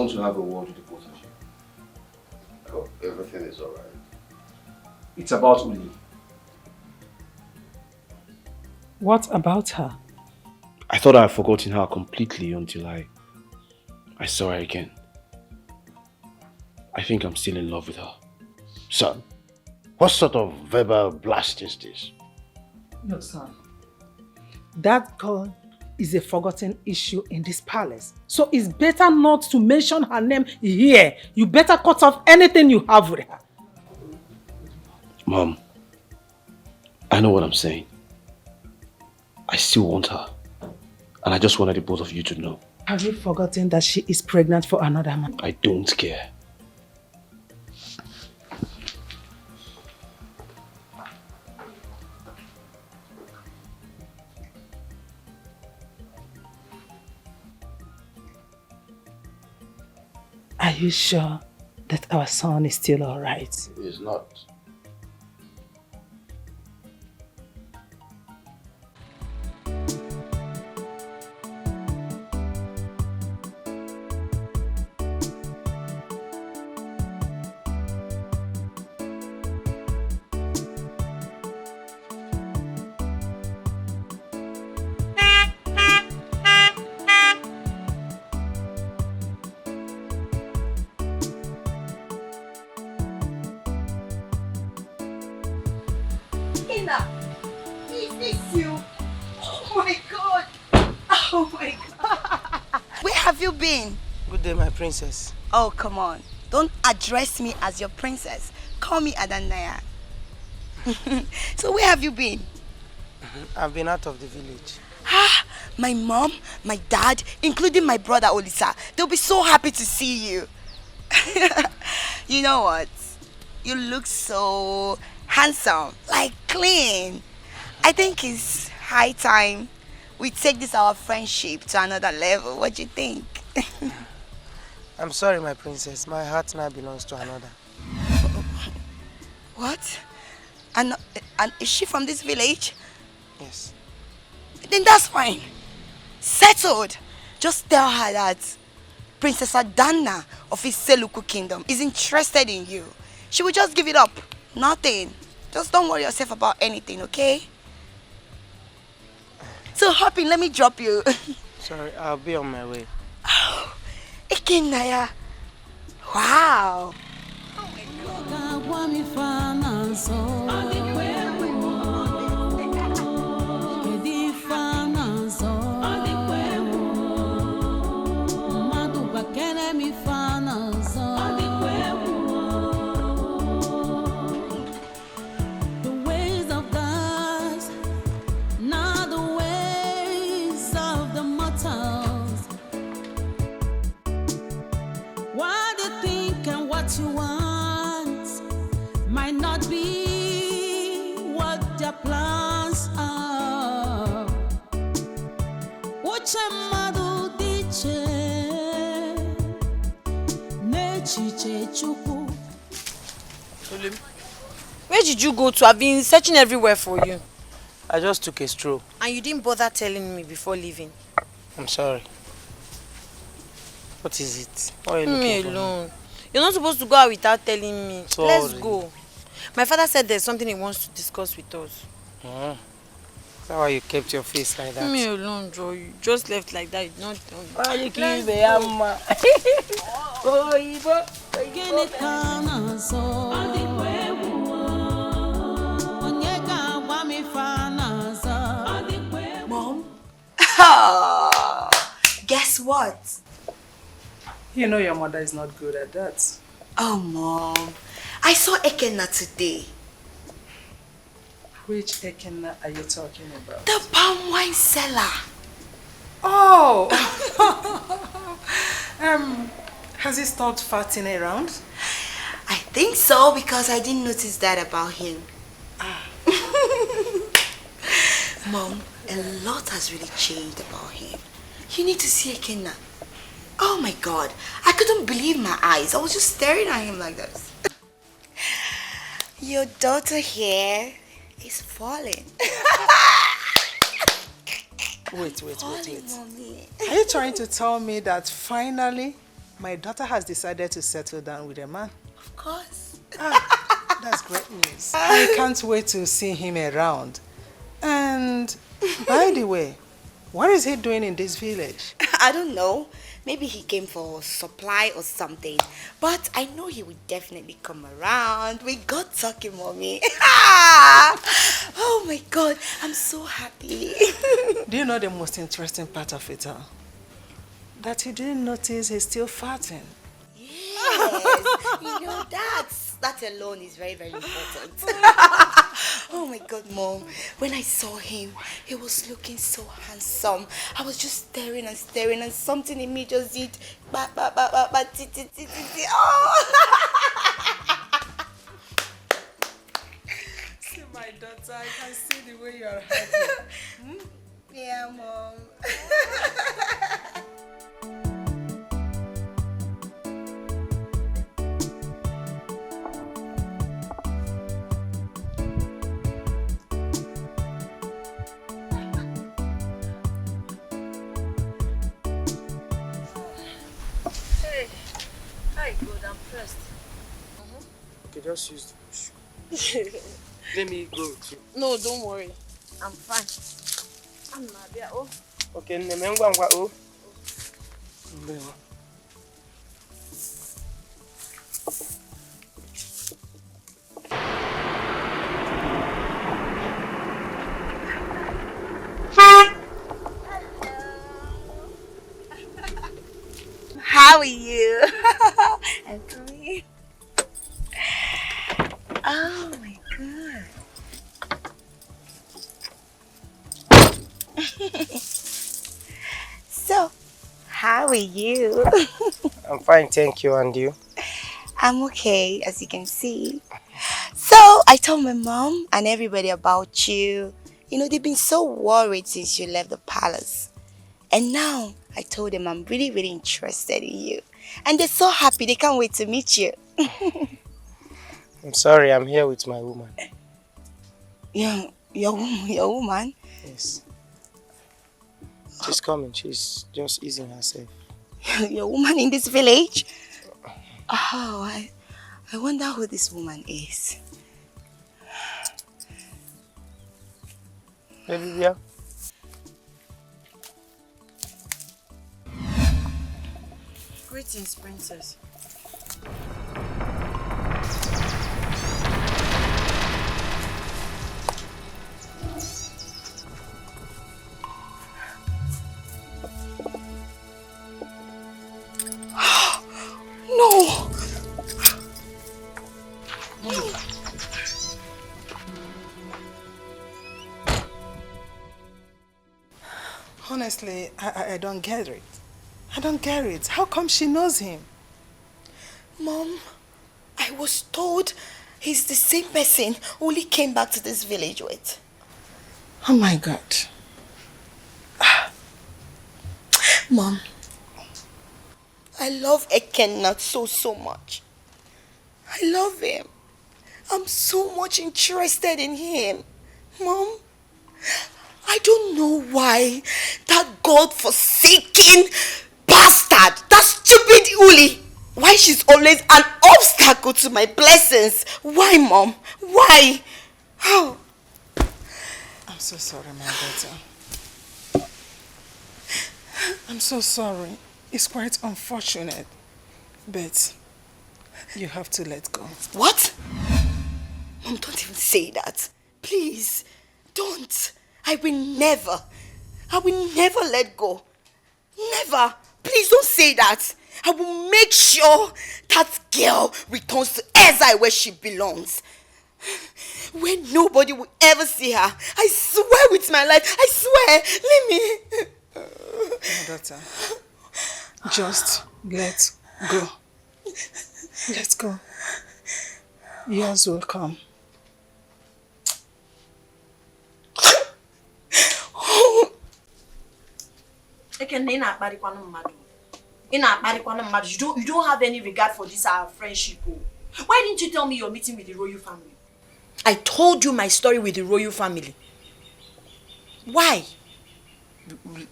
want to have a word with the both of you. I hope everything is alright. It's about Uli. What about her? I thought I had forgotten her completely until I saw her again. I think I'm still in love with her. Son, what sort of verbal blast is this? No, son. That girl is a forgotten issue in this palace. So it's better not to mention her name here. You better cut off anything you have with her. Mom, I know what I'm saying. I still want her. And I just wanted the both of you to know. Have you forgotten that she is pregnant for another man? I don't care. Are you sure that our son is still alright? He is not. Is this you? Oh my god! Oh my god! Where have you been? Good day, my princess. Oh, come on. Don't address me as your princess. Call me Adanaya. So where have you been? I've been out of the village. Ah, my mom, my dad, including my brother Olisa, they'll be so happy to see you. You know what? You look so handsome, like clean. I think it's high time we take this our friendship to another level. What do you think? I'm sorry, my princess. My heart now belongs to another. What? And is she from this village? Yes. Then that's fine. Settled. Just tell her that Princess Adana of Iseluku Kingdom is interested in you. She will just give it up. Nothing. Just don't worry yourself about anything, okay? So hop in, let me drop you. Sorry, I'll be on my way. Oh, Ikenaya. Wow. You want might not be what their plans are. Where did you go to? I've been searching everywhere for you. I just took a stroll. And you didn't bother telling me before leaving. I'm sorry. What is it? Why are you looking Leave for me alone. me? You're not supposed to go out without telling me. Sorry. Let's go. My father said there's something he wants to discuss with us. Is that why you kept your face like that? Leave me alone, Joe. You just left like that. You not tell me. Why you keep me, Amma? Mom? Guess what? You know your mother is not good at that. Oh, Mom. I saw Ekenna today. Which Ekenna are you talking about? The palm wine seller. Oh! Has he stopped farting around? I think so because I didn't notice that about him. Mom, a lot has really changed about him. You need to see Ekenna. Oh my God, I couldn't believe my eyes. I was just staring at him like this. Your daughter here is falling. Wait. Mommy. Are you trying to tell me that finally My daughter has decided to settle down with a man. Of course. That's great news. I can't wait to see him around. And by the way, what is he doing in this village? I don't know. Maybe he came for supply or something. But I know he will definitely come around. We got talking, Mommy. Oh my God, I'm so happy. Do you know the most interesting part of it all? That you didn't notice he's still farting. Yes, you know that alone is very, very important. Oh my God, Mom. When I saw him, he was looking so handsome. I was just staring and staring, and something in me just did ba ba ba ba ba ti ti ti ti ti. Oh! See my daughter, I can see the way you are happy. Yeah, Mom. Okay, just use the bush. Let me go too. No, don't worry. I'm fine. I'm not there. Oh. Okay, Nemengwa oh. Nemengwa. How are you? And me. Oh my God. So, how are you? I'm fine, thank you, and you? I'm okay, as you can see. So, I told my mom and everybody about you. You know, they've been so worried since you left the palace. And now, I told them I'm really, really interested in you. And they're so happy, they can't wait to meet you. I'm sorry, I'm here with my woman. Your woman? Yes. She's coming, she's just easing herself. Your woman in this village? Oh, I wonder who this woman is. Baby, yeah. Greetings, princess. No! Honestly, I don't get it. I don't get it. How come she knows him? Mom, I was told he's the same person Uli came back to this village with. Oh my God. Mom, I love Ekenna so much. I love him. I'm so much interested in him. Mom, I don't know why that God-forsaken bastard, that stupid Uli, why she's always an obstacle to my blessings. Why, Mom? Why? Oh. I'm so sorry, my daughter. I'm so sorry. It's quite unfortunate. But you have to let go. What? Mom, don't even say that. Please, don't. I will never let go. Never. Please don't say that. I will make sure that girl returns to Ezai where she belongs. Where nobody will ever see her. I swear with my life. I swear. Let me. My daughter, just let go. Let go. Yours will come. You don't have any regard for this our friendship. Why didn't you tell me you're meeting with the royal family? I told you my story with the royal family. Why?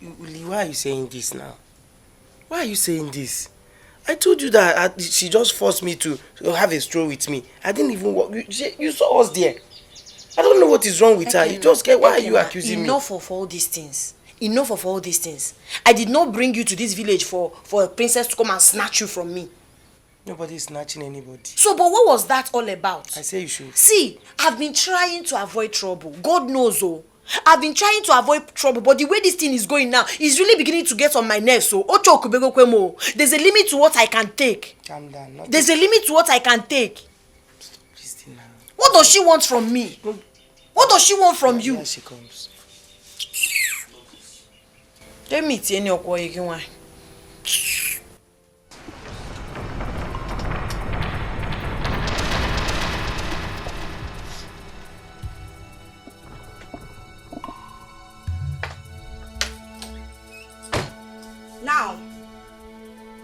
Uli, why are you saying this now? Why are you saying this? I told you that she just forced me to have a stroll with me. I didn't even walk. You saw us there. I don't know what is wrong with her. You just get. Why are you accusing me? Enough of all these things. Enough of all these things. I did not bring you to this village for a princess to come and snatch you from me. Nobody is snatching anybody. So, but what was that all about? I say you should. See, I've been trying to avoid trouble. God knows, oh. I've been trying to avoid trouble, but the way this thing is going now is really beginning to get on my nerves. So, there's a limit to what I can take. Calm down. There's a limit to what I can take. What does she want from me? What does she want from you? Here she comes. Let me tell you what. Now,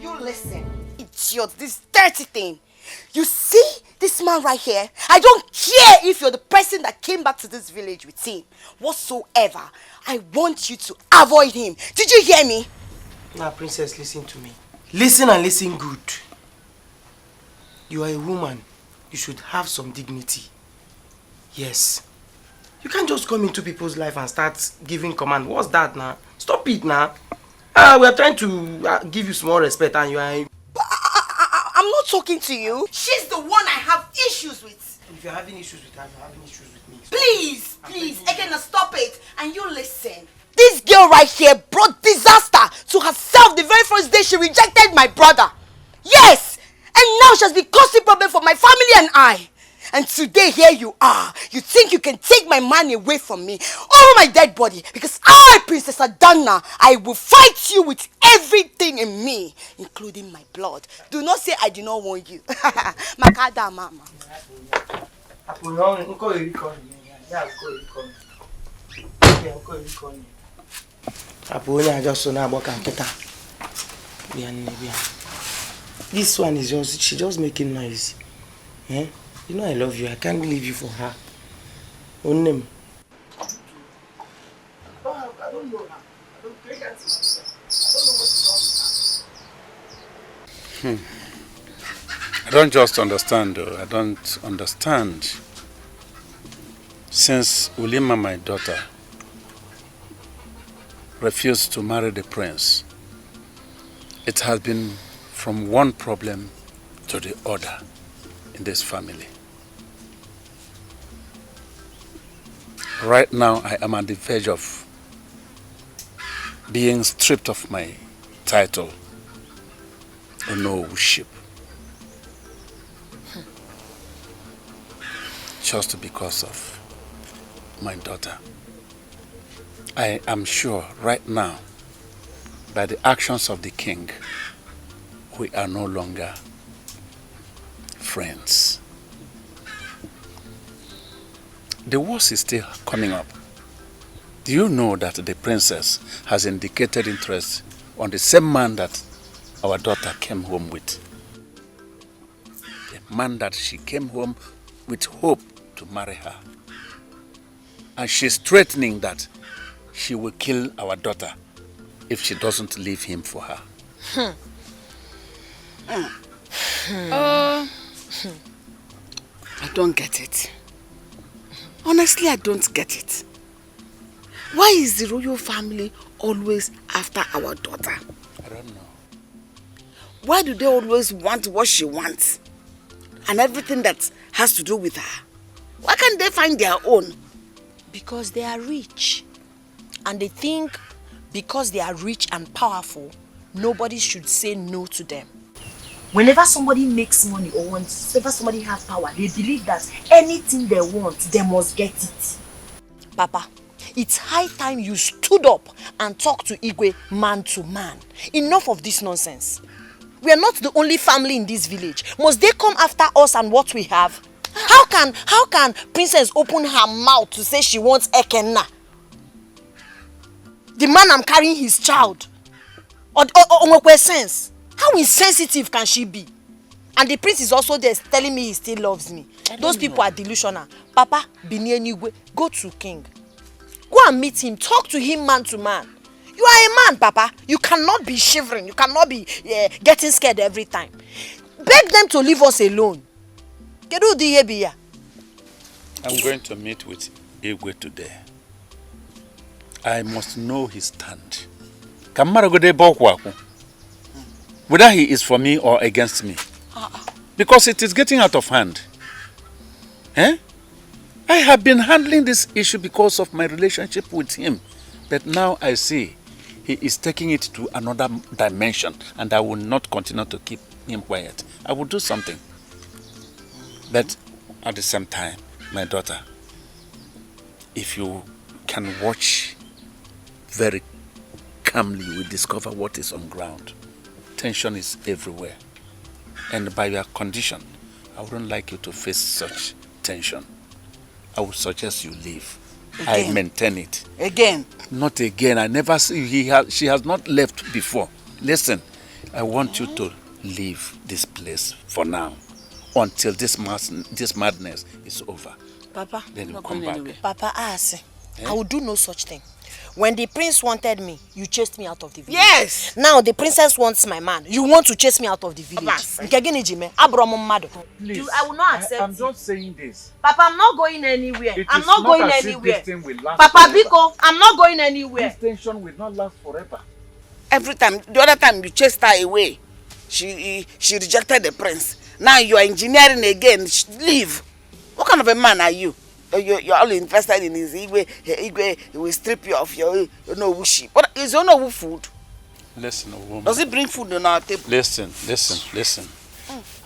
you listen. Idiot, this dirty thing. You see this man right here? I don't care if you're the person that came back to this village with him. Whatsoever, I want you to avoid him. Did you hear me? Now, princess, listen to me. Listen and listen good. You are a woman. You should have some dignity. Yes. You can't just come into people's life and start giving command. What's that now? Stop it now. We are trying to give you some more respect and you are... But I'm not talking to you. She's the one I have issues with. If you're having issues with her, you're having issues with me. Please, again, stop it. And you listen. This girl right here brought disaster to herself the very first day she rejected my brother. Yes! And now she has been causing problem for my family and I. And today here you are. You think you can take my man away from me over my dead body. Because I, Princess Adana, I will fight you with everything in me, including my blood. Do not say I do not want you. Makada mama. This one is just, she's just making noise. Eh? You know I love you. I can't leave you for her. On name. I don't know. I don't just understand though. I don't understand. Since Ulima, my daughter, refused to marry the prince, it has been from one problem to the other in this family. Right now, I am at the verge of being stripped of my title, Onowu-ship, just because of my daughter. I am sure right now, by the actions of the king, we are no longer friends. The worst is still coming up. Do you know that the princess has indicated interest on the same man that our daughter came home with? The man that she came home with hope to marry her. And she's threatening that she will kill our daughter if she doesn't leave him for her. I don't get it. Honestly, I don't get it. Why is the royal family always after our daughter? I don't know. Why do they always want what she wants? And everything that has to do with her? Why can't they find their own? Because they are rich. And they think because they are rich and powerful, nobody should say no to them. Whenever somebody makes money or whenever somebody has power, they believe that anything they want, they must get it. Papa, it's high time you stood up and talked to Igwe man to man. Enough of this nonsense. We are not the only family in this village. Must they come after us and what we have? How can Princess open her mouth to say she wants Ekenna? The man I'm carrying his child. Or sense. How insensitive can she be? And the prince is also there telling me he still loves me. Those people are delusional. Papa, Binienigwe, go to king. Go and meet him. Talk to him man to man. You are a man, Papa. You cannot be shivering. You cannot be getting scared every time. Beg them to leave us alone. I'm going to meet with Igwe today. I must know his stand. Whether he is for me or against me. Because it is getting out of hand. Eh? I have been handling this issue because of my relationship with him. But now I see he is taking it to another dimension, and I will not continue to keep him quiet. I will do something. But at the same time, my daughter, if you can watch very calmly, you will discover what is on ground. Tension is everywhere. And by your condition, I wouldn't like you to face such tension. I would suggest you leave. Again. I maintain it. Again? Not again. I never see she has not left before. Listen, I want you to leave this place for now until this madness is over. Papa, then you come back. Papa, I will do no such thing. When the prince wanted me, you chased me out of the village. Yes! Now the princess wants my man. You want to chase me out of the village. Please, I will not accept I'm just saying this. Papa, I'm not going anywhere. I'm not going anywhere. Papa, Biko, I'm not going anywhere. This tension will not last forever. Every time, the other time you chased her away, she rejected the prince. Now you are engineering again. Leave. What kind of a man are you? You're all invested in his Igwe. Igwe will strip you of your wushi. But is there no food? Listen, woman. Does it bring food on our table? Listen.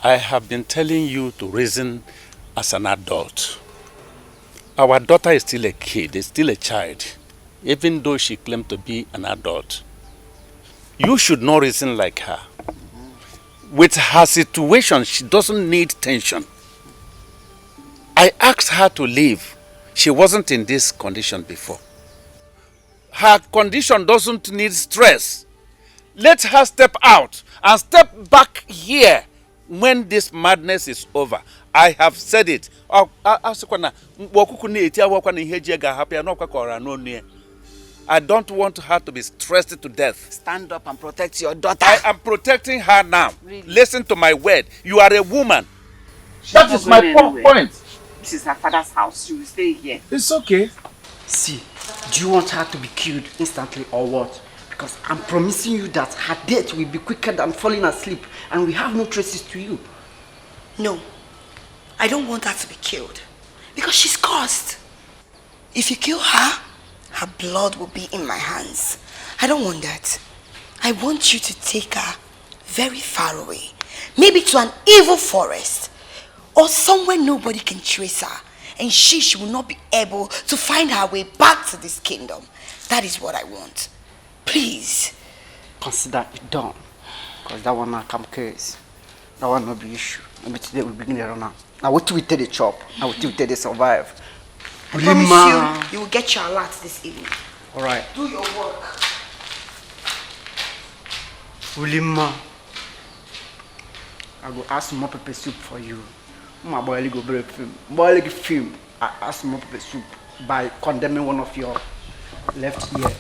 I have been telling you to reason as an adult. Our daughter is still a kid, is still a child, even though she claimed to be an adult. You should not reason like her. With her situation, she doesn't need tension. I asked her to leave. She wasn't in this condition before. Her condition doesn't need stress. Let her step out and step back here when this madness is over. I have said it. I don't want her to be stressed to death. Stand up and protect your daughter. I am protecting her now. Really? Listen to my word. You are a woman. That is my point. This is her father's house. She will stay here. It's okay. See, do you want her to be killed instantly or what? Because I'm promising you that her death will be quicker than falling asleep and we have no traces to you. No, I don't want her to be killed because she's cursed. If you kill her, her blood will be in my hands. I don't want that. I want you to take her very far away, maybe to an evil forest or somewhere nobody can trace her, and she will not be able to find her way back to this kingdom. That is what I want. Please. Consider it done, because that one not come case. That one not be issue. Maybe today we begin the run now. Now what we tell the chop, now what we tell they survive. I promise you will get your alert this evening. Alright. Do your work. Ulima, I go ask more pepper soup for you. My boy go break film. Boy film. I ask more pepper soup by condemning one of your left ear.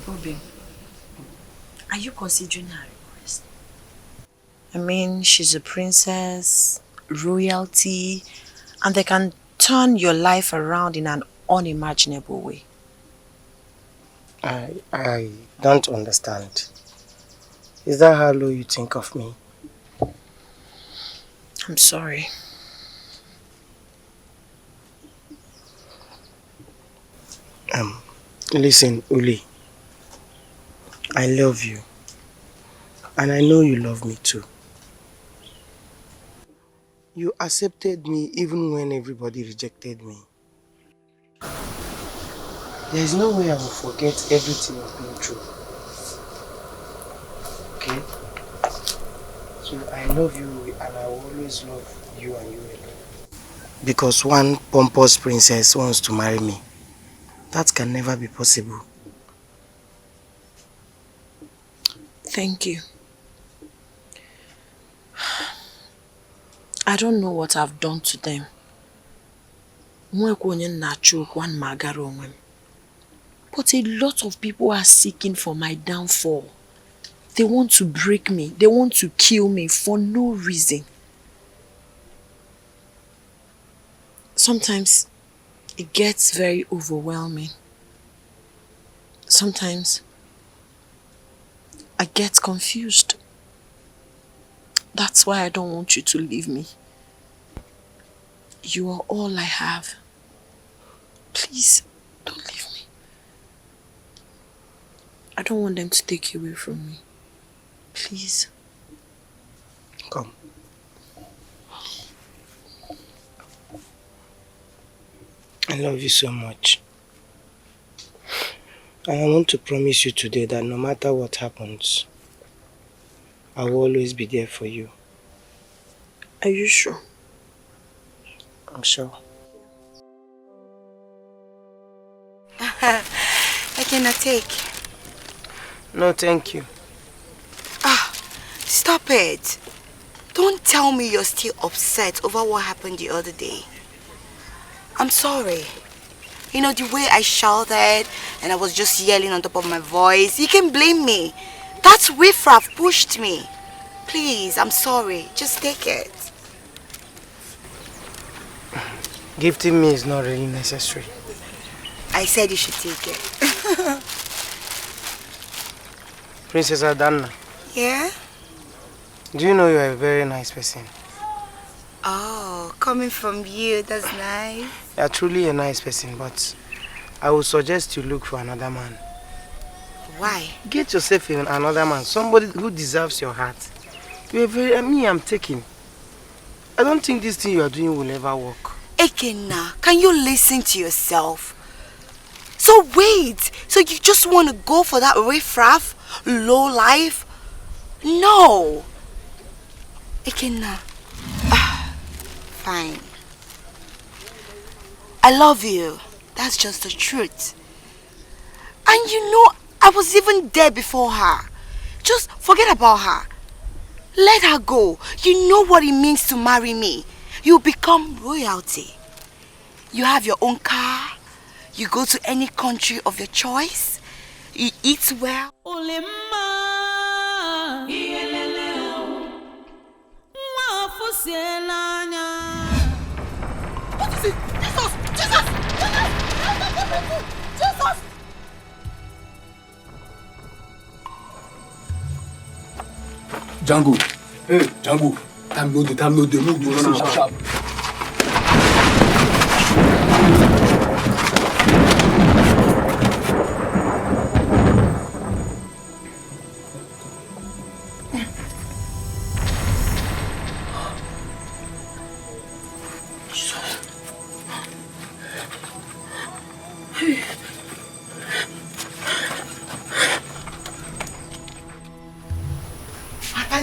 Obi, are you considering her request? I mean, she's a princess, royalty, and they can turn your life around in an unimaginable way. I don't understand. Is that how low you think of me? I'm sorry. Listen, Uli. I love you. And I know you love me too. You accepted me even when everybody rejected me. There is no way I will forget everything I've been through. Okay? So I love you and I will always love you and you alone. Because one pompous princess wants to marry me. That can never be possible. Thank you. I don't know what I've done to them. But a lot of people are seeking for my downfall. They want to break me. They want to kill me for no reason. Sometimes it gets very overwhelming. Sometimes I get confused. That's why I don't want you to leave me. You are all I have. Please, don't leave me. I don't want them to take you away from me. Please. Come. I love you so much. And I want to promise you today that no matter what happens, I will always be there for you. Are you sure? I'm sure. I cannot take. No, thank you. Stop it. Don't tell me you're still upset over what happened the other day. I'm sorry. You know, the way I shouted and I was just yelling on top of my voice, you can blame me. That riffraff pushed me. Please, I'm sorry. Just take it. Gifting me is not really necessary. I said you should take it. Princess Adanna. Yeah? Do you know you are a very nice person? Oh, coming from you, that's nice. You are truly a nice person, but I would suggest you look for another man. Why? Get yourself in another man, somebody who deserves your heart. You are very, I'm taking. I don't think this thing you are doing will ever work. Ekena, can you listen to yourself? So wait, so you just want to go for that riffraff, low life? No. Ekena. Fine. I love you. That's just the truth. And you know, I was even there before her. Just forget about her. Let her go. You know what it means to marry me. You become royalty. You have your own car. You go to any country of your choice. You eat well. What is it? Jesus! Jesus! Jesus! Django. Hey, Django. Time no dey. Move, run sharp.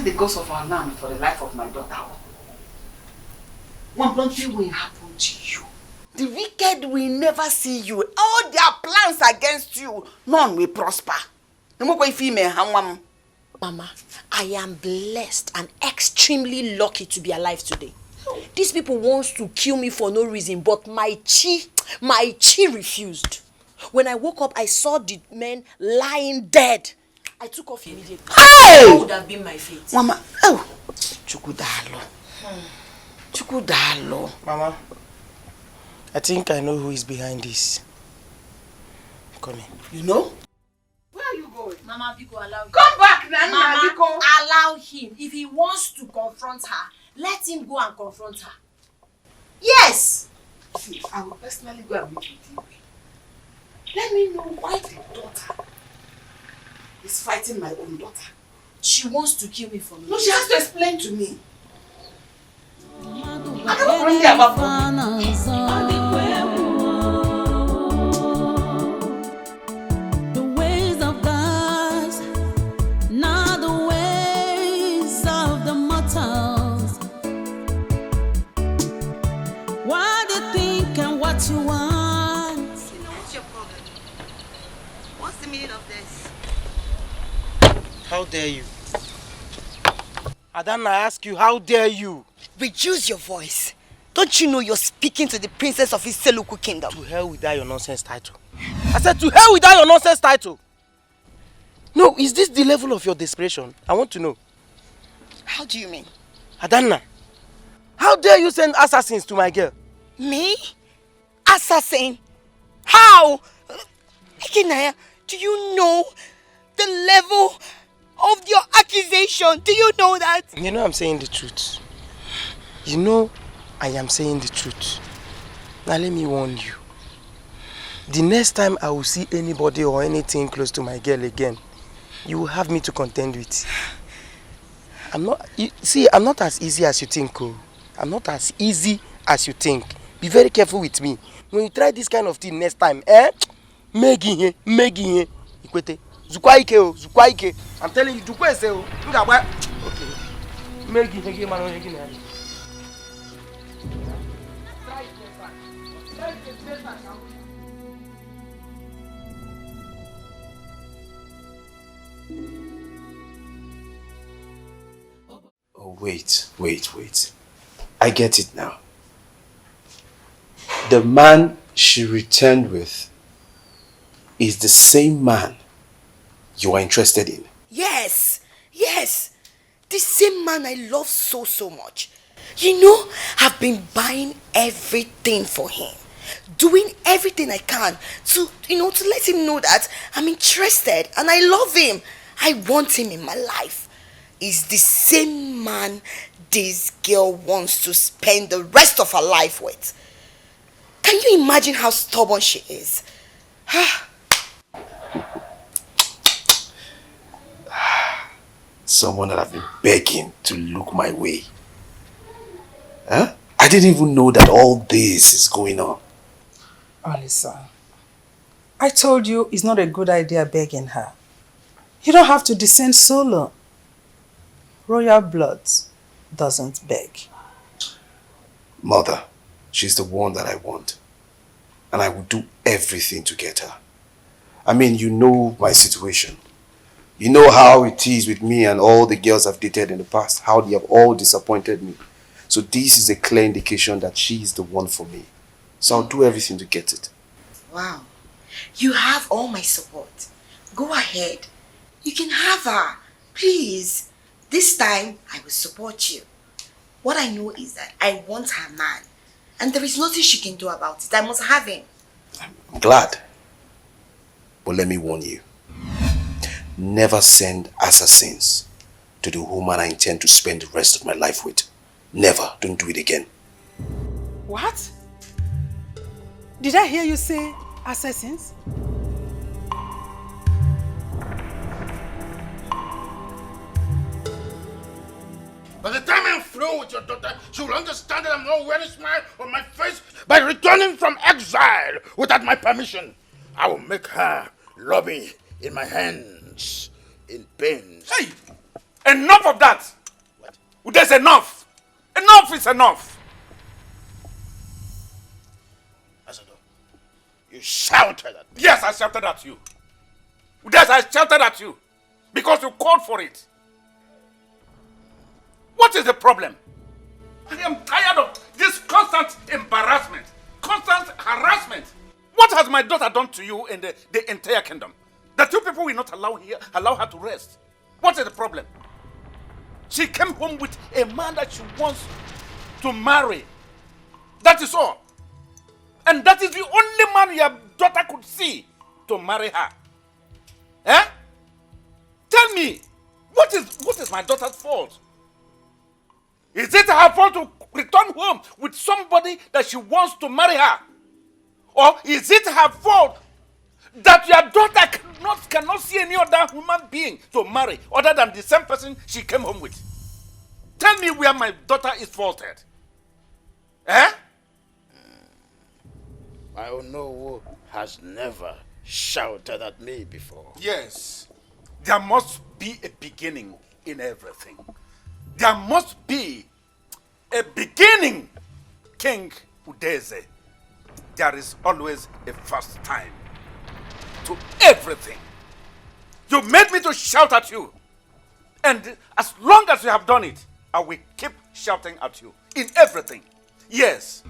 The ghost of our land for the life of my daughter. One nothing will happen to you. The wicked will never see you. All their plans against you, none will prosper. Mama, I am blessed and extremely lucky to be alive today. These people want to kill me for no reason, but my chi refused. When I woke up, I saw the men lying dead. I took off immediately. Hey! That would have been my fate. Mama, oh, Chukudalo. Chukudalo. Mama, I think I know who is behind this. Come in. You know? Where are you going? Mama, Biko, allow him. Come back, Nana. Mama, Biko. allow him. If he wants to confront her, let him go and confront her. Yes! See, I will personally go and meet with you. Let me know why the daughter is fighting my own daughter. She wants to kill me for me. No, she has to explain to me. I don't bring her back The ways of God, not the ways of the mortals. What you think and what you want. What's your problem? What's the meaning of this? How dare you? Adanna, I ask you, how dare you? Reduce your voice. Don't you know you're speaking to the princess of Iseluku kingdom? To hell with that your nonsense title. I said to hell with that your nonsense title. No, is this the level of your desperation? I want to know. How do you mean? Adanna, how dare you send assassins to my girl? Me? Assassin? How? Ikenaya, do you know the level of your accusation? Do you know that? You know I'm saying the truth. You know I am saying the truth. Now let me warn you. The next time I will see anybody or anything close to my girl again, you will have me to contend with. I'm not as easy as you think, oh. I'm not as easy as you think. Be very careful with me. When you try this kind of thing next time, Megi. Ikwete. Zukwaike, oh, Zukwaike. I'm telling you, Zukwaike, oh. Okay. Megi, man. Oh, wait. I get it now. The man she returned with is the same man you are interested in. Yes. The same man I love so much. You know, I've been buying everything for him. Doing everything I can to let him know that I'm interested and I love him. I want him in my life. Is the same man this girl wants to spend the rest of her life with. Can you imagine how stubborn she is? Someone that I've been begging to look my way. Huh? I didn't even know that all this is going on. Olisa, I told you it's not a good idea begging her. You don't have to descend so low. Royal blood doesn't beg. Mother, she's the one that I want. And I will do everything to get her. I mean, you know my situation. You know how it is with me and all the girls I've dated in the past. How they have all disappointed me. So this is a clear indication that she is the one for me. So I'll do everything to get it. Wow. You have all my support. Go ahead. You can have her. Please. This time, I will support you. What I know is that I want her man. And there is nothing she can do about it. I must have him. I'm glad. But let me warn you. Never send assassins to the woman I intend to spend the rest of my life with. Never. Don't do it again. What? Did I hear you say assassins? By the time I'm through with your daughter, she will understand that I'm not wearing a smile on my face by returning from exile without my permission. I will make her lobby in my hands, in pains. Hey! Enough of that! What? There's enough! Enough is enough! Asador, you shouted at me. Yes, I shouted at you. Yes, I shouted at you. Because you called for it. What is the problem? I am tired of this constant embarrassment, constant harassment. What has my daughter done to you in the entire kingdom? The two people will not allow her to rest. What is the problem? She came home with a man that she wants to marry. That is all. And that is the only man your daughter could see to marry her. Eh? Tell me, what is my daughter's fault? Is it her fault to return home with somebody that she wants to marry her? Or is it her fault that your daughter cannot see any other human being to marry other than the same person she came home with? Tell me where my daughter is faulted. Eh? My Onowo has never shouted at me before. Yes. There must be a beginning in everything. There must be a beginning, King Udeze. There is always a first time to everything. You made me to shout at you. And as long as you have done it, I will keep shouting at you in everything. Yes.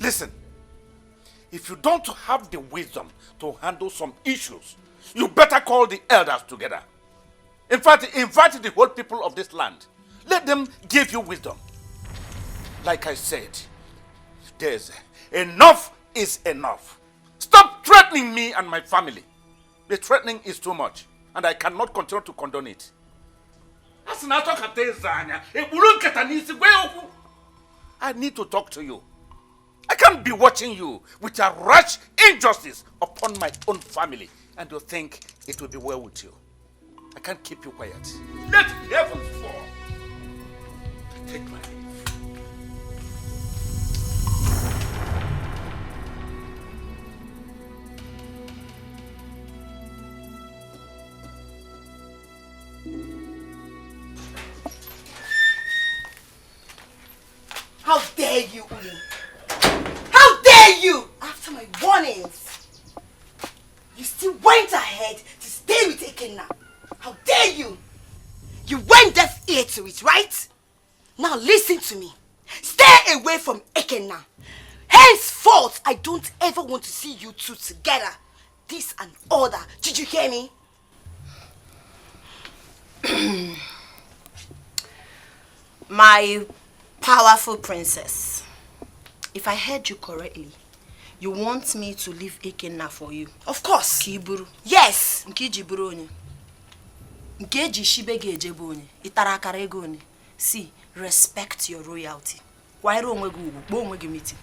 Listen, if you don't have the wisdom to handle some issues, you better call the elders together. In fact, invite the whole people of this land. Let them give you wisdom. Like I said, enough is enough. Stop threatening me and my family. The threatening is too much, and I cannot continue to condone it. I need to talk to you. I can't be watching you with a rash injustice upon my own family, and you think it will be well with you. I can't keep you quiet. Let heaven fall. Take my leave. How dare you, Uli? How dare you? After my warnings, you still went ahead to stay with Ekenna. How dare you? You went deaf ear to it, right? Now listen to me. Stay away from Ekenna. Henceforth, I don't ever want to see you two together. This and order. Did you hear me? My powerful princess, if I heard you correctly, you want me to leave Ekenna for you? Of course. Kiburu. Yes. Nkijiburu onye. Nkeji shibege ejebo onye. Itarakara ego onye. See, respect your royalty. Why don't we go meeting?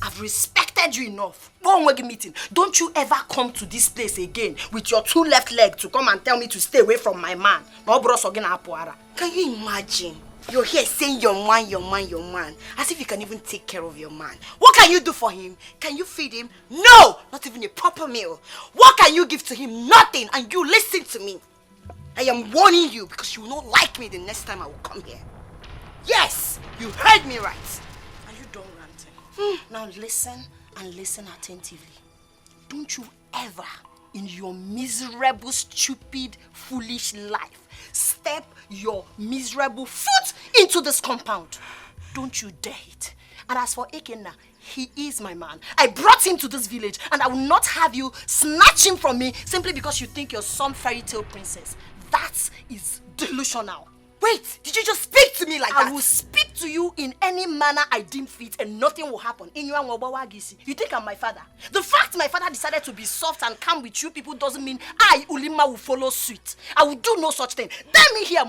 I've respected you enough. Go meeting. Don't you ever come to this place again with your two left legs to come and tell me to stay away from my man. Can you imagine? You're here saying your man, your man, your man. As if you can even take care of your man. What can you do for him? Can you feed him? No! Not even a proper meal. What can you give to him? Nothing. And you listen to me. I am warning you because you will not like me the next time I will come here. Yes! You heard me right. Are you done ranting? Now listen and listen attentively. Don't you ever in your miserable, stupid, foolish life step your miserable foot into this compound. Don't you dare it. And as for Ekenna, he is my man. I brought him to this village and I will not have you snatch him from me simply because you think you're some fairy tale princess. That is delusional. Wait, did you just speak to me like that? I will speak to you in any manner I deem fit and nothing will happen. You think I'm my father? The fact my father decided to be soft and calm with you people doesn't mean I, Ulima, will follow suit. I will do no such thing. Let me hear.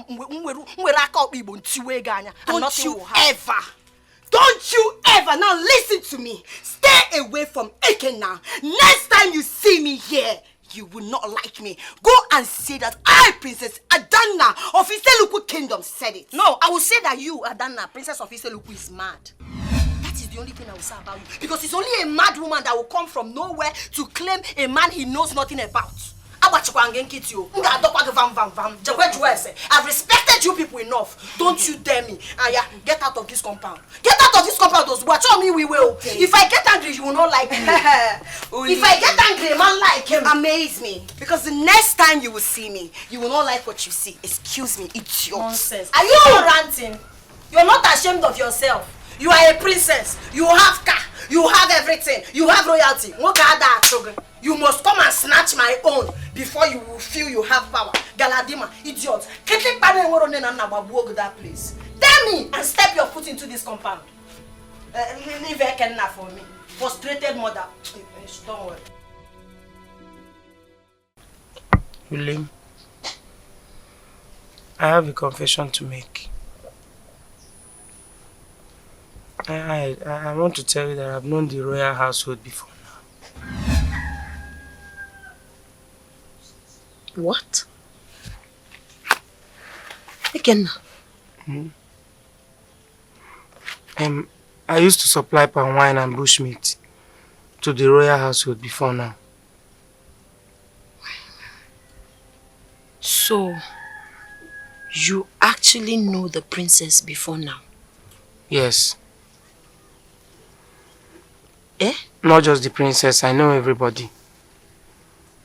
Don't you ever, now listen to me. Stay away from Ekenna. Next time you see me here, you will not like me. Go and say that I, Princess Adana of Iseluku Kingdom, said it. No, I will say that you, Adana, Princess of Iseluku, is mad. That is the only thing I will say about you. Because it's only a mad woman that will come from nowhere to claim a man he knows nothing about. I've respected you people enough. Don't you dare me. Get out of this compound. Get out of this compound. Watch on me, we will. Okay. If I get angry, you will not like me. If I get angry, man like him. Amaze me. Because the next time you will see me, you will not like what you see. Excuse me, it's yours. Nonsense. Are you ranting? You're not ashamed of yourself. You are a princess. You have car. You have everything. You have royalty. You must come and snatch my own before you will feel you have power. Galadima, idiot. That place. Tell me and step your foot into this compound. Leave Ekenna for me. Frustrated mother. Don't worry. William, I have a confession to make. I want to tell you that I've known the royal household before now. What? Again? I used to supply palm wine and bushmeat to the royal household before now. So, you actually know the princess before now? Yes. Eh? Not just the princess, I know everybody.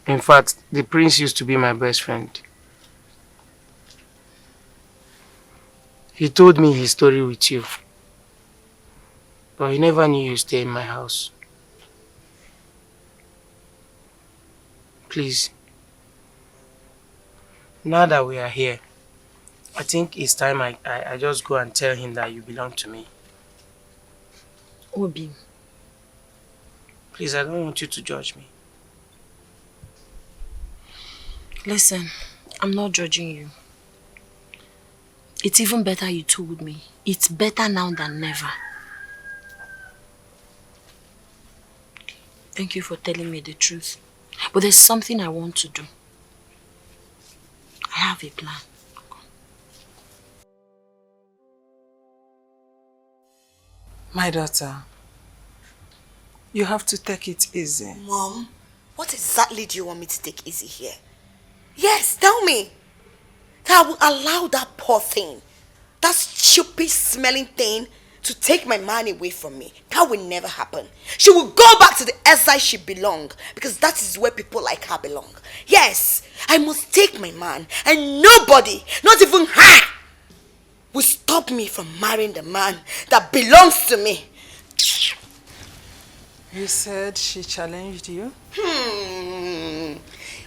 In fact, the prince used to be my best friend. He told me his story with you. But you never knew you stay in my house. Please. Now that we are here, I think it's time I just go and tell him that you belong to me. Obi. Please, I don't want you to judge me. Listen, I'm not judging you. It's even better you told me. It's better now than never. Thank you for telling me the truth. But there's something I want to do. I have a plan. My daughter, you have to take it easy. Mom, what exactly do you want me to take easy here? Yes, tell me. That I will allow that poor thing, that stupid smelling thing, to take my man away from me. That will never happen. She will go back to the SI she belongs, because that is where people like her belong. Yes, I must take my man, and nobody, not even her, will stop me from marrying the man that belongs to me. You said she challenged you?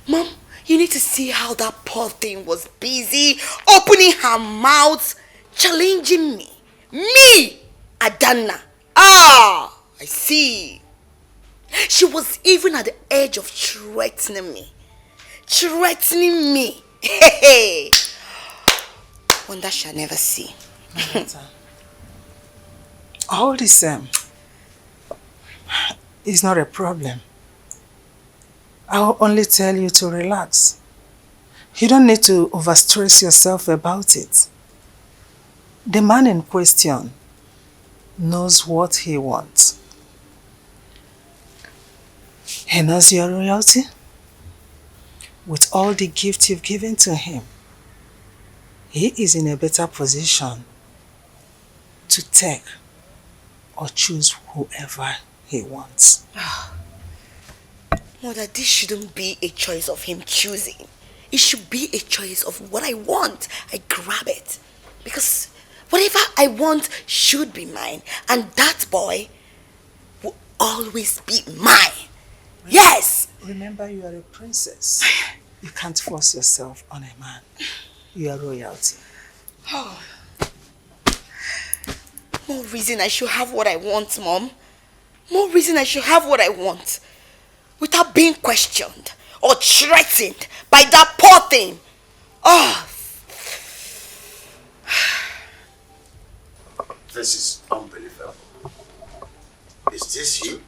Mom, you need to see how that poor thing was busy opening her mouth, challenging me. Me, Adana. Ah, I see. She was even at the edge of threatening me. Threatening me. Hey, one that shall never see. All the same, it's not a problem. I'll only tell you to relax. You don't need to overstress yourself about it. The man in question knows what he wants. He knows your royalty. With all the gifts you've given to him, he is in a better position to take or choose whoever he wants. Mother, this shouldn't be a choice of him choosing. It should be a choice of what I want. I grab it. Because whatever I want should be mine. And that boy will always be mine. Yes! Remember, you are a princess. You can't force yourself on a man. You are royalty. Oh. More reason I should have what I want, Mom. More reason I should have what I want. Without being questioned or threatened by that poor thing. Oh. This is unbelievable. Is this you?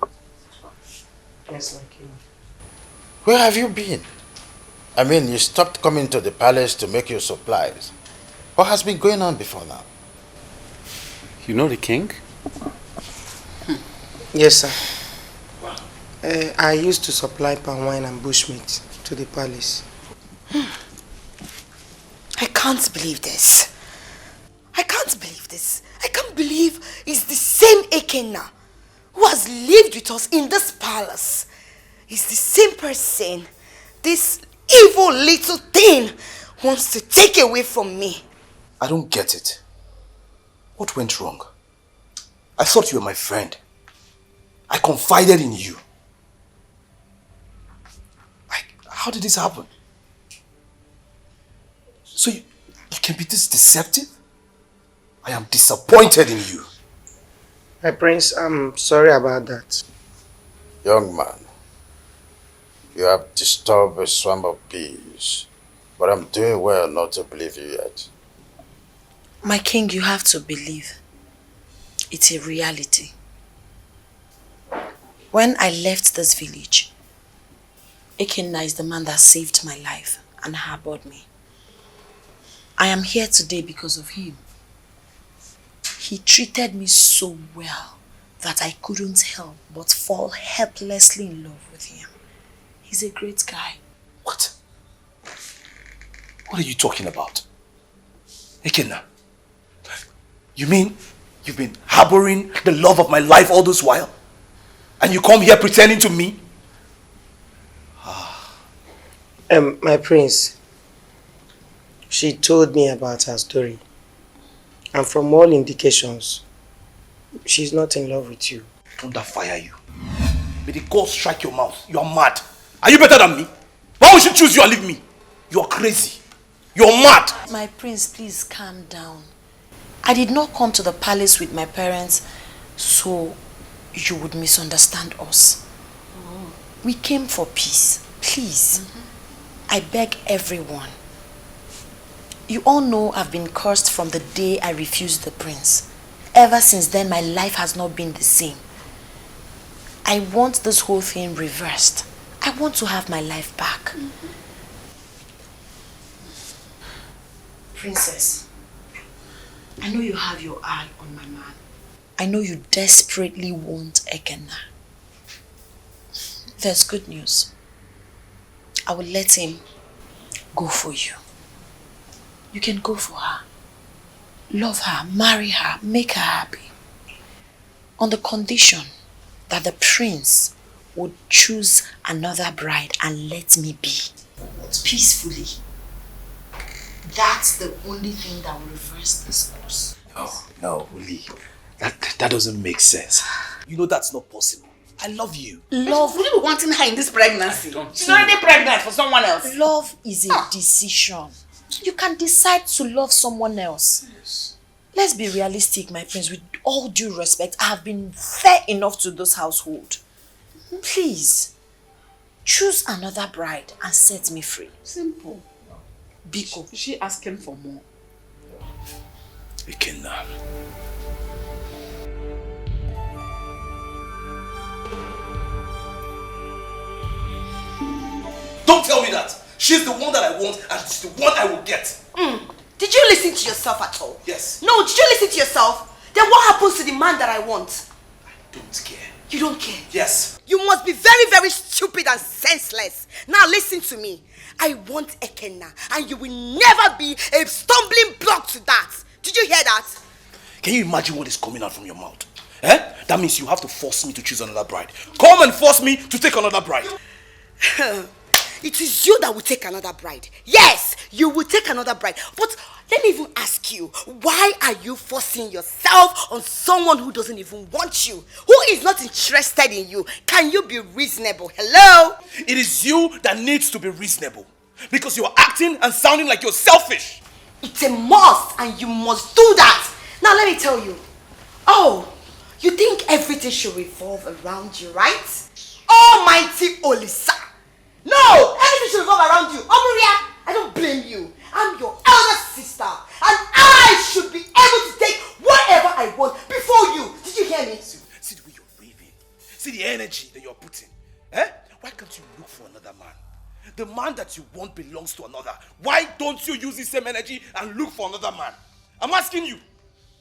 Yes, my king. Where have you been? I mean, you stopped coming to the palace to make your supplies. What has been going on before now? You know the king? Yes, sir. I used to supply palm wine and bushmeat to the palace. I can't believe this. I can't believe this. I can't believe it's the same Ekenna who has lived with us in this palace. It's the same person this evil little thing wants to take away from me. I don't get it. What went wrong? I thought you were my friend. I confided in you. How did this happen? So you can be this deceptive? I am disappointed in you. My prince, I'm sorry about that. Young man, you have disturbed a swarm of bees, but I'm doing well not to believe you yet. My king, you have to believe. It's a reality. When I left this village, Ekenna is the man that saved my life and harbored me. I am here today because of him. He treated me so well that I couldn't help but fall helplessly in love with him. He's a great guy. What? What are you talking about? Ekenna, you mean you've been harboring the love of my life all this while? And you come here pretending to me? My prince, she told me about her story. And from all indications, She's not in love with you. Thunder fire you. May the gods strike your mouth. You are mad. Are you better than me? Why would she choose you and leave me? You are crazy. You are mad. My prince, please calm down. I did not come to the palace with my parents so you would misunderstand us. We came for peace. Please. I beg everyone. You all know I've been cursed from the day I refused the prince. Ever since then, my life has not been the same. I want this whole thing reversed. I want to have my life back. Princess, I know you have your eye on my man. I know you desperately want Ekena. There's good news. I will let him go for you. You can go for her. Love her, marry her, make her happy. On the condition that the prince would choose another bride and let me be. Peacefully. That's the only thing that will reverse this course. No, Uli. That doesn't make sense. You know that's not possible. I love you. Love. Will you be wanting her in this pregnancy? She's already pregnant for someone else. Love is a decision. You can decide to love someone else. Yes. Let's be realistic, my friends. With all due respect, I have been fair enough to this household. Please, choose another bride and set me free. Simple. Biko. Is she asking for more? We can now. Don't tell me that. She's the one that I want and she's the one I will get. Did you listen to yourself at all? Yes. No, did you listen to yourself? Then what happens to the man that I want? Don't care. You don't care? Yes. You must be very, very stupid and senseless. Now listen to me. I want Ekena and you will never be a stumbling block to that. Did you hear that? Can you imagine what is coming out from your mouth? Eh? That means you have to force me to choose another bride. Come and force me to take another bride. It is you that will take another bride. Yes, you will take another bride. But let me even ask you, why are you forcing yourself on someone who doesn't even want you? Who is not interested in you? Can you be reasonable? Hello? It is you that needs to be reasonable. Because you are acting and sounding like you're selfish. It's a must and you must do that. Now let me tell you. Oh, you think everything should revolve around you, right? Almighty Olisa. No, everything should revolve around you. Omuria, I don't blame you. I'm your elder sister. And I should be able to take whatever I want before you. Did you hear me? See the way you're raving. See the energy that you're putting. Eh? Why can't you look for another man? The man that you want belongs to another. Why don't you use the same energy and look for another man? I'm asking you.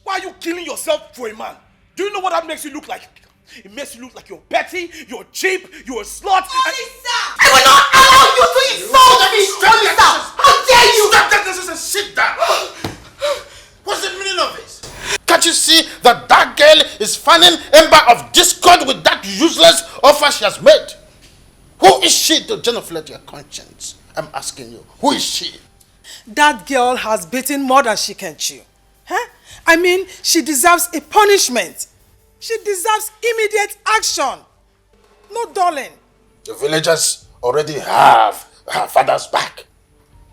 Why are you killing yourself for a man? Do you know what that makes you look like? It makes you look like you're petty, you're cheap, you're a slut. Olisa! I will not allow you to insult me! Olisa! How dare you! Stop that nonsense and sit down! What's the meaning of this? Can't you see that that girl is fanning ember of discord with that useless offer she has made? Who is she to genuflect your conscience? I'm asking you, who is she? That girl has bitten more than she can chew. Huh? I mean, she deserves a punishment. She deserves immediate action. No darling. The villagers already have her father's back.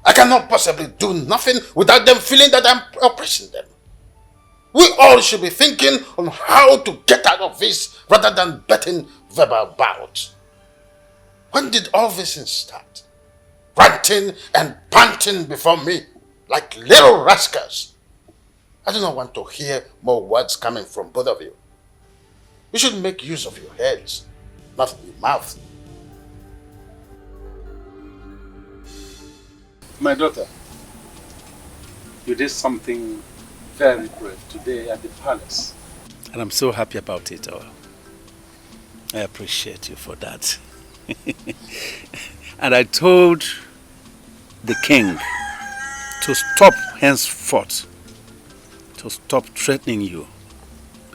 I cannot possibly do nothing without them feeling that I'm oppressing them. We all should be thinking on how to get out of this rather than betting verbal bouts. When did all this start? Ranting and panting before me like little rascals. I do not want to hear more words coming from both of you. You should make use of your heads, not your mouth. My daughter, you did something very brave today at the palace. And I'm so happy about it all. I appreciate you for that. And I told the king to stop henceforth, to stop threatening you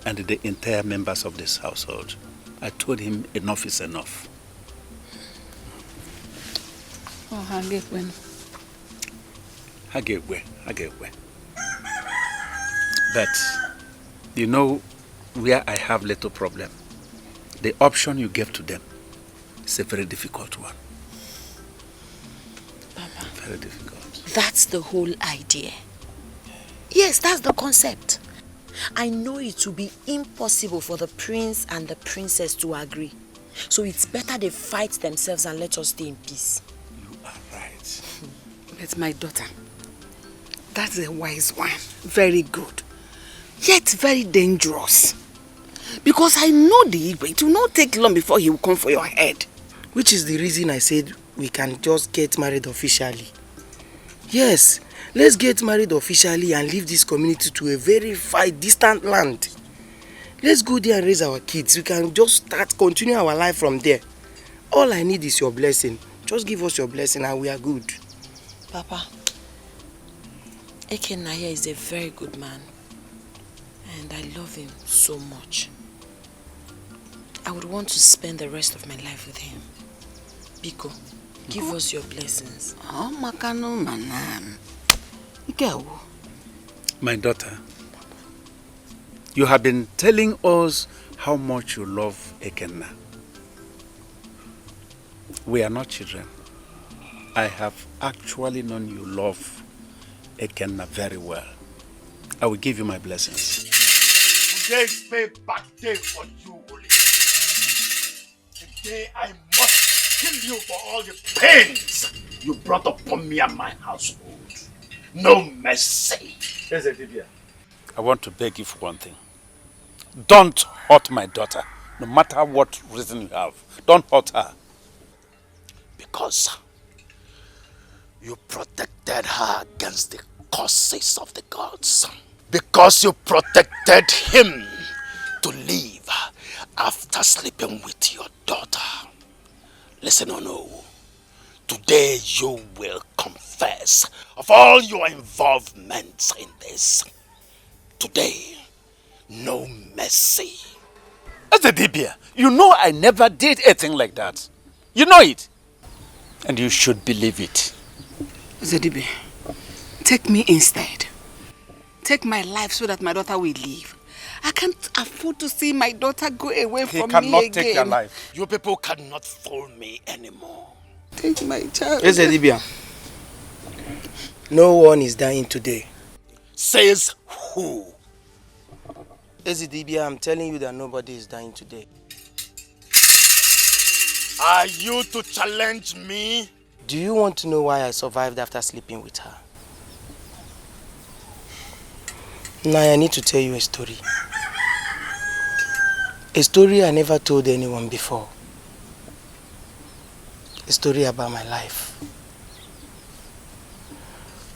and the entire members of this household. I told him enough is enough. Oh, Hagekwe. Hagekwe. But, you know, where I have little problem. The option you gave to them is a very difficult one. Papa, very difficult. That's the whole idea. Yes, that's the concept. I know it will be impossible for the prince and the princess to agree. So it's better they fight themselves and let us stay in peace. You are right. But my daughter, that's a wise one. Very good. Yet very dangerous. Because I know the Igwe. It will not take long before he will come for your head. Which is the reason I said we can just get married officially. Yes, let's get married officially and leave this community to a very far distant land. Let's go there and raise our kids. We can just continue our life from there. All I need is your blessing. Just give us your blessing and we are good. Papa, Ekenaya is a very good man. And I love him so much. I would want to spend the rest of my life with him. Biko, give us your blessings. Oh, Makano Manam. Go. My daughter, you have been telling us how much you love Ekenna. We are not children. I have actually known you love Ekenna very well. I will give you my blessings. Today is payback day for you, Oli. Today I must kill you for all the pains you brought upon me and my household. No mercy. I want to beg you for one thing. Don't hurt my daughter, no matter what reason you have. Don't hurt her. Because you protected her against the curses of the gods. Because you protected him to live after sleeping with your daughter. Listen, no. Today you will confess of all your involvements in this. Today, no mercy. Ezedibia, you know I never did anything like that. You know it. And you should believe it. Ezedibia, take me instead. Take my life so that my daughter will live. I can't afford to see my daughter go away from me again. He cannot take your life. You people cannot fool me anymore. Take my child. Ezedibia, no one is dying today. Says who? Ezedibia, I'm telling you that nobody is dying today. Are you to challenge me? Do you want to know why I survived after sleeping with her? Now I need to tell you a story. A story I never told anyone before. A story about my life.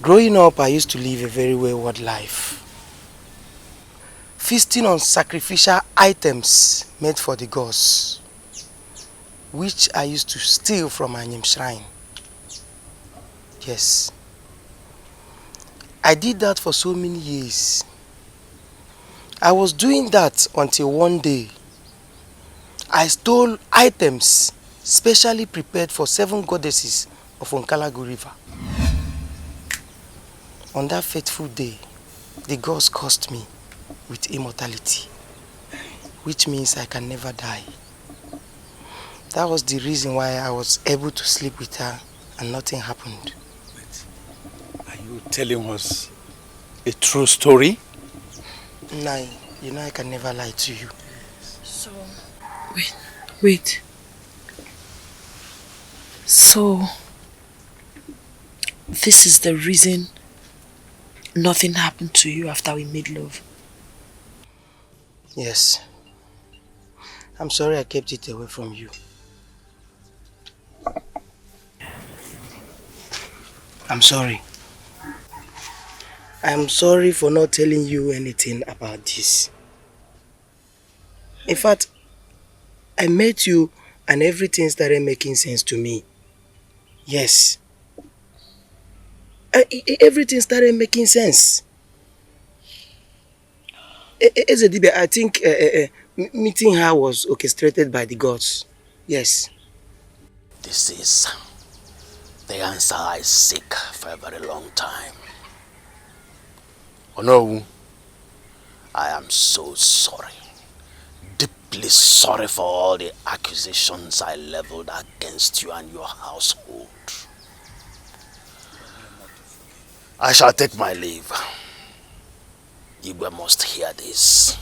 Growing up, I used to live a very wayward life. Feasting on sacrificial items made for the gods, which I used to steal from Anyim shrine. Yes. I did that for so many years. I was doing that until one day, I stole items specially prepared for 7 goddesses of Onkalagu River. On that fateful day, the gods cursed me with immortality, which means I can never die. That was the reason why I was able to sleep with her and nothing happened. Wait, are you telling us a true story? Nai, you know I can never lie to you. So, wait. So, this is the reason nothing happened to you after we made love? Yes. I'm sorry I kept it away from you. I'm sorry. I'm sorry for not telling you anything about this. In fact, I met you and everything started making sense to me. Yes. Everything started making sense. Ezedibia, I think meeting her was orchestrated by the gods. Yes. This is the answer I seek for a very long time. Oh no, I am so sorry. deeply sorry for all the accusations I leveled against you and your household. I shall take my leave. You must hear this.